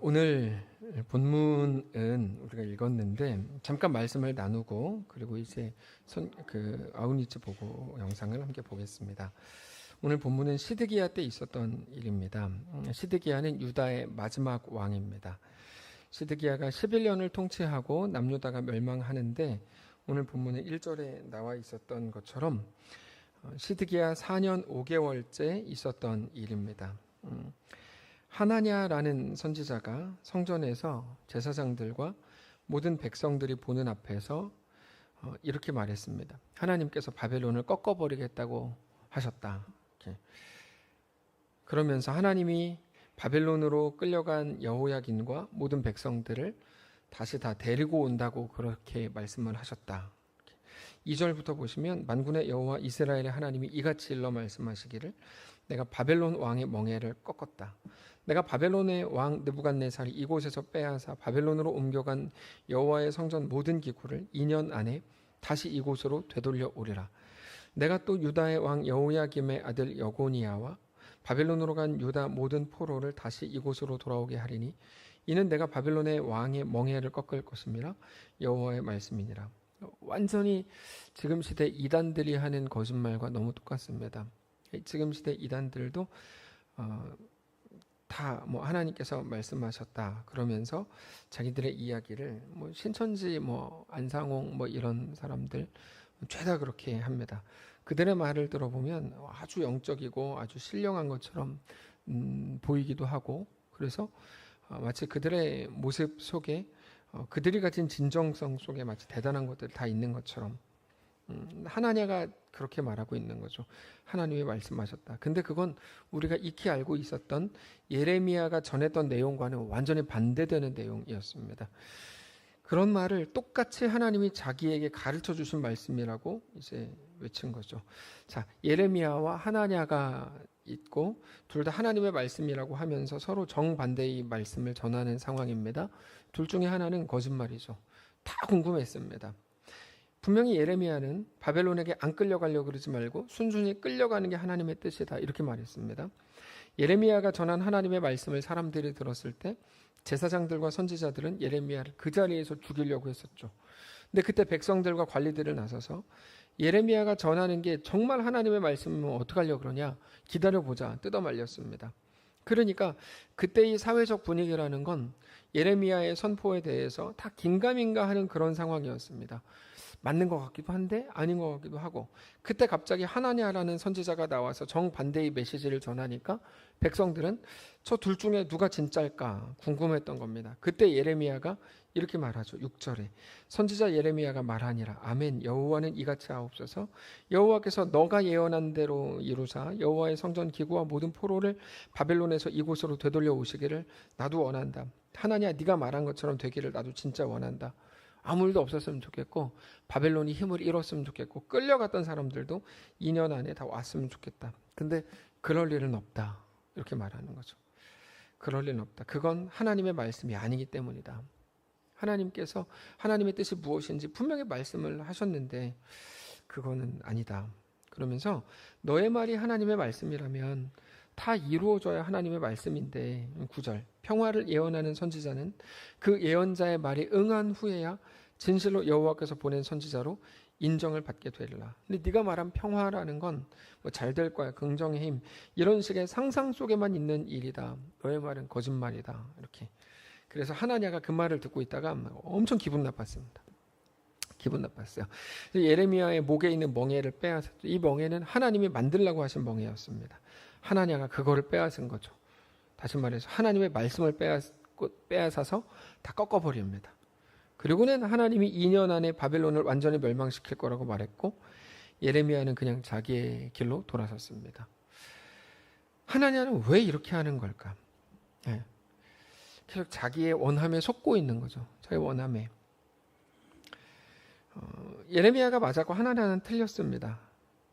오늘 본문은 우리가 읽었는데 잠깐 말씀을 나누고 그리고 이제 아우니츠 보고 영상을 함께 보겠습니다. 오늘 본문은 시드기야 때 있었던 일입니다. 시드기야는 유다의 마지막 왕입니다. 시드기야가 11년을 통치하고 남유다가 멸망하는데 오늘 본문은 1절에 나와 있었던 것처럼 시드기야 4년 5개월째 있었던 일입니다. 하나냐라는 선지자가 성전에서 제사장들과 모든 백성들이 보는 앞에서 이렇게 말했습니다. 하나님께서 바벨론을 꺾어버리겠다고 하셨다. 이렇게. 그러면서 하나님이 바벨론으로 끌려간 여호야긴과 모든 백성들을 다시 다 데리고 온다고 그렇게 말씀을 하셨다. 2절부터 보시면 만군의 여호와 이스라엘의 하나님이 이같이 일러 말씀하시기를 내가 바벨론 왕의 멍에를 꺾었다. 내가 바벨론의 왕 느부갓네살이 이곳에서 빼앗아 바벨론으로 옮겨간 여호와의 성전 모든 기구를 2년 안에 다시 이곳으로 되돌려 오리라. 내가 또 유다의 왕 여호야김의 아들 여고니아와 바벨론으로 간 유다 모든 포로를 다시 이곳으로 돌아오게 하리니 이는 내가 바벨론의 왕의 멍에를 꺾을 것임이라 여호와의 말씀이니라. 완전히 지금 시대 이단들이 하는 거짓말과 너무 똑같습니다. 지금 시대 이단들도 다 하나님께서 말씀하셨다 그러면서 자기들의 이야기를 신천지 안상홍 이런 사람들 죄다 그렇게 합니다. 그들의 말을 들어보면 아주 영적이고 아주 신령한 것처럼 보이기도 하고 그래서 마치 그들의 모습 속에 그들이 가진 진정성 속에 마치 대단한 것들 다 있는 것처럼 하나냐가 그렇게 말하고 있는 거죠. 하나님이 말씀하셨다. 근데 그건 우리가 익히 알고 있었던 예레미야가 전했던 내용과는 완전히 반대되는 내용이었습니다. 그런 말을 똑같이 하나님이 자기에게 가르쳐 주신 말씀이라고 이제 외친 거죠. 자, 예레미야와 하나냐가 있고 둘 다 하나님의 말씀이라고 하면서 서로 정반대의 말씀을 전하는 상황입니다. 둘 중에 하나는 거짓말이죠. 다 궁금했습니다. 분명히 예레미야는 바벨론에게 안 끌려가려고 그러지 말고 순순히 끌려가는 게 하나님의 뜻이다 이렇게 말했습니다. 예레미야가 전한 하나님의 말씀을 사람들이 들었을 때 제사장들과 선지자들은 예레미야를 그 자리에서 죽이려고 했었죠. 근데 그때 백성들과 관리들을 나서서 예레미야가 전하는 게 정말 하나님의 말씀이면 어떡하려고 그러냐 기다려보자 뜯어 말렸습니다. 그러니까 그때의 사회적 분위기라는 건 예레미야의 선포에 대해서 다 긴가민가 하는 그런 상황이었습니다. 맞는 것 같기도 한데 아닌 것 같기도 하고 그때 갑자기 하나냐라는 선지자가 나와서 정반대의 메시지를 전하니까 백성들은 저 둘 중에 누가 진짜일까 궁금했던 겁니다. 그때 예레미야가 이렇게 말하죠. 6절에 선지자 예레미야가 말하니라 아멘 여호와는 이같이 하옵소서 여호와께서 너가 예언한 대로 이루사 여호와의 성전 기구와 모든 포로를 바벨론에서 이곳으로 되돌려 오시기를 나도 원한다. 하나냐 네가 말한 것처럼 되기를 나도 진짜 원한다. 아무 일도 없었으면 좋겠고 바벨론이 힘을 잃었으면 좋겠고 끌려갔던 사람들도 2년 안에 다 왔으면 좋겠다. 근데 그럴 일은 없다. 이렇게 말하는 거죠. 그럴 일은 없다. 그건 하나님의 말씀이 아니기 때문이다. 하나님께서 하나님의 뜻이 무엇인지 분명히 말씀을 하셨는데 그거는 아니다. 그러면서 너의 말이 하나님의 말씀이라면 다 이루어져야 하나님의 말씀인데 9절 평화를 예언하는 선지자는 그 예언자의 말이 응한 후에야 진실로 여호와께서 보낸 선지자로 인정을 받게 되리라. 근데 네가 말한 평화라는 건 잘 될 거야 긍정의 힘 이런 식의 상상 속에만 있는 일이다. 너의 말은 거짓말이다. 이렇게 그래서 하나냐가 그 말을 듣고 있다가 엄청 기분 나빴습니다. 기분 나빴어요. 예레미야의 목에 있는 멍에를 빼앗았죠. 이 멍에는 하나님이 만들라고 하신 멍에였습니다. 하나냐가 그거를 빼앗은 거죠. 다시 말해서 하나님의 말씀을 빼앗아서 다 꺾어버립니다. 그리고는 하나님이 2년 안에 바벨론을 완전히 멸망시킬 거라고 말했고 예레미야는 그냥 자기의 길로 돌아섰습니다. 하나냐는 왜 이렇게 하는 걸까? 계속 자기의 원함에 속고 있는 거죠. 자기 원함에. 예레미야가 맞았고 하나냐는 틀렸습니다.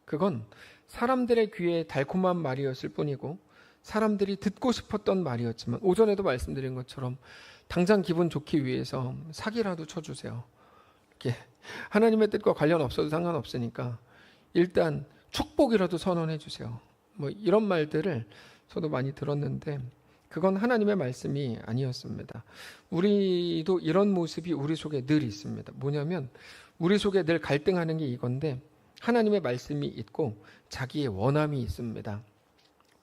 그건 사람들의 귀에 달콤한 말이었을 뿐이고 사람들이 듣고 싶었던 말이었지만 오전에도 말씀드린 것처럼 당장 기분 좋기 위해서 사기라도 쳐주세요. 이렇게 하나님의 뜻과 관련 없어도 상관없으니까 일단 축복이라도 선언해 주세요. 이런 말들을 저도 많이 들었는데 그건 하나님의 말씀이 아니었습니다. 우리도 이런 모습이 우리 속에 늘 있습니다. 뭐냐면 우리 속에 늘 갈등하는 게 이건데 하나님의 말씀이 있고 자기의 원함이 있습니다.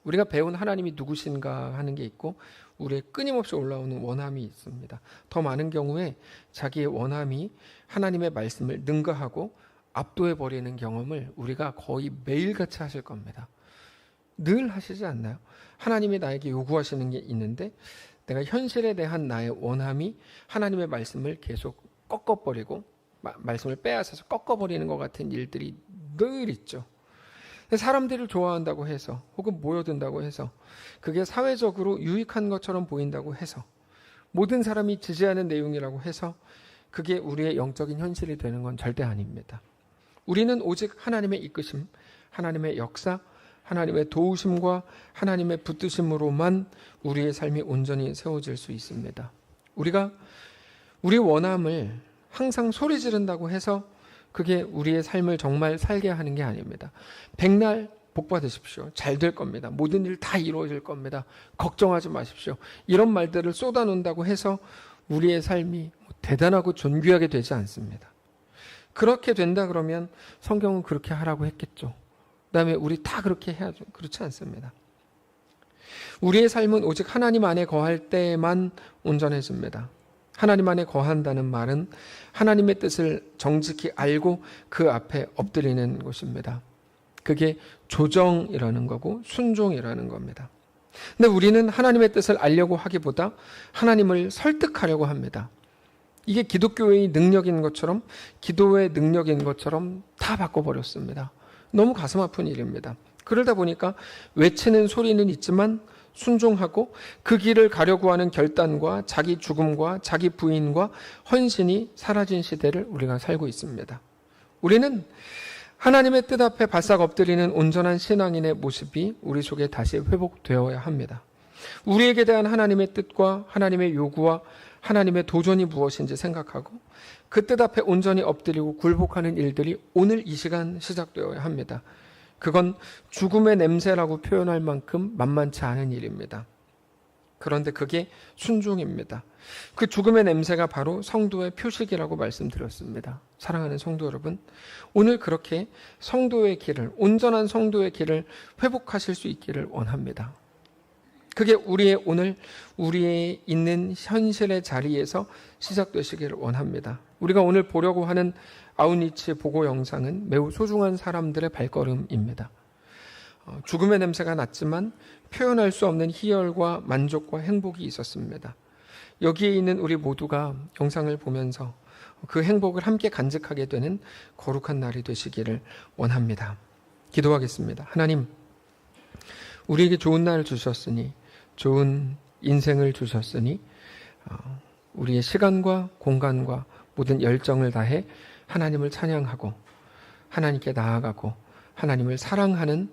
우리가 배운 하나님이 누구신가 하는 게 있고 우리의 끊임없이 올라오는 원함이 있습니다. 더 많은 경우에 자기의 원함이 하나님의 말씀을 능가하고 압도해버리는 경험을 우리가 거의 매일같이 하실 겁니다. 늘 하시지 않나요? 하나님이 나에게 요구하시는 게 있는데 내가 현실에 대한 나의 원함이 하나님의 말씀을 계속 꺾어버리고 말씀을 빼앗아서 꺾어버리는 것 같은 일들이 늘 있죠. 사람들을 좋아한다고 해서 혹은 모여든다고 해서 그게 사회적으로 유익한 것처럼 보인다고 해서 모든 사람이 지지하는 내용이라고 해서 그게 우리의 영적인 현실이 되는 건 절대 아닙니다. 우리는 오직 하나님의 이끄심, 하나님의 역사, 하나님의 도우심과 하나님의 붙드심으로만 우리의 삶이 온전히 세워질 수 있습니다. 우리가 우리 원함을 항상 소리 지른다고 해서 그게 우리의 삶을 정말 살게 하는 게 아닙니다. 백날 복 받으십시오. 잘 될 겁니다. 모든 일 다 이루어질 겁니다. 걱정하지 마십시오. 이런 말들을 쏟아놓는다고 해서 우리의 삶이 대단하고 존귀하게 되지 않습니다. 그렇게 된다 그러면 성경은 그렇게 하라고 했겠죠. 그다음에 우리 다 그렇게 해야죠. 그렇지 않습니다. 우리의 삶은 오직 하나님 안에 거할 때만 온전해집니다. 하나님 안에 거한다는 말은 하나님의 뜻을 정직히 알고 그 앞에 엎드리는 것입니다. 그게 조정이라는 거고 순종이라는 겁니다. 근데 우리는 하나님의 뜻을 알려고 하기보다 하나님을 설득하려고 합니다. 이게 기독교의 능력인 것처럼 기도의 능력인 것처럼 다 바꿔버렸습니다. 너무 가슴 아픈 일입니다. 그러다 보니까 외치는 소리는 있지만 순종하고 그 길을 가려고 하는 결단과 자기 죽음과 자기 부인과 헌신이 사라진 시대를 우리가 살고 있습니다. 우리는 하나님의 뜻 앞에 바싹 엎드리는 온전한 신앙인의 모습이 우리 속에 다시 회복되어야 합니다. 우리에게 대한 하나님의 뜻과 하나님의 요구와 하나님의 도전이 무엇인지 생각하고 그 뜻 앞에 온전히 엎드리고 굴복하는 일들이 오늘 이 시간 시작되어야 합니다. 그건 죽음의 냄새라고 표현할 만큼 만만치 않은 일입니다. 그런데 그게 순종입니다. 그 죽음의 냄새가 바로 성도의 표식이라고 말씀드렸습니다. 사랑하는 성도 여러분, 오늘 그렇게 성도의 길을, 온전한 성도의 길을 회복하실 수 있기를 원합니다. 그게 우리의 오늘, 우리의 있는 현실의 자리에서 시작되시기를 원합니다. 우리가 오늘 보려고 하는 아웃리치 보고 영상은 매우 소중한 사람들의 발걸음입니다. 죽음의 냄새가 났지만 표현할 수 없는 희열과 만족과 행복이 있었습니다. 여기에 있는 우리 모두가 영상을 보면서 그 행복을 함께 간직하게 되는 거룩한 날이 되시기를 원합니다. 기도하겠습니다. 하나님, 우리에게 좋은 날을 주셨으니, 좋은 인생을 주셨으니 우리의 시간과 공간과 모든 열정을 다해 하나님을 찬양하고 하나님께 나아가고 하나님을 사랑하는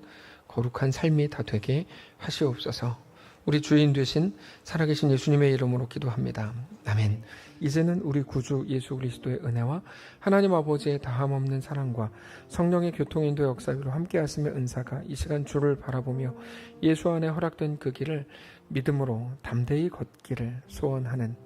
거룩한 삶이 다 되게 하시옵소서. 우리 주인 되신 살아계신 예수님의 이름으로 기도합니다. 아멘. 이제는 우리 구주 예수 그리스도의 은혜와 하나님 아버지의 다함없는 사랑과 성령의 교통인도 역사로 함께하심의 은사가 이 시간 주를 바라보며 예수 안에 허락된 그 길을 믿음으로 담대히 걷기를 소원하는,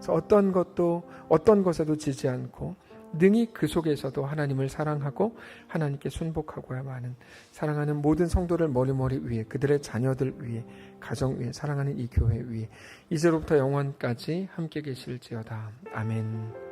어떤 것에도 지지 않고 능히 그 속에서도 하나님을 사랑하고 하나님께 순복하고야만 하는, 사랑하는 모든 성도를 머리머리 위에, 그들의 자녀들 위에, 가정 위에, 사랑하는 이 교회 위에 이제로부터 영원까지 함께 계실지어다. 아멘.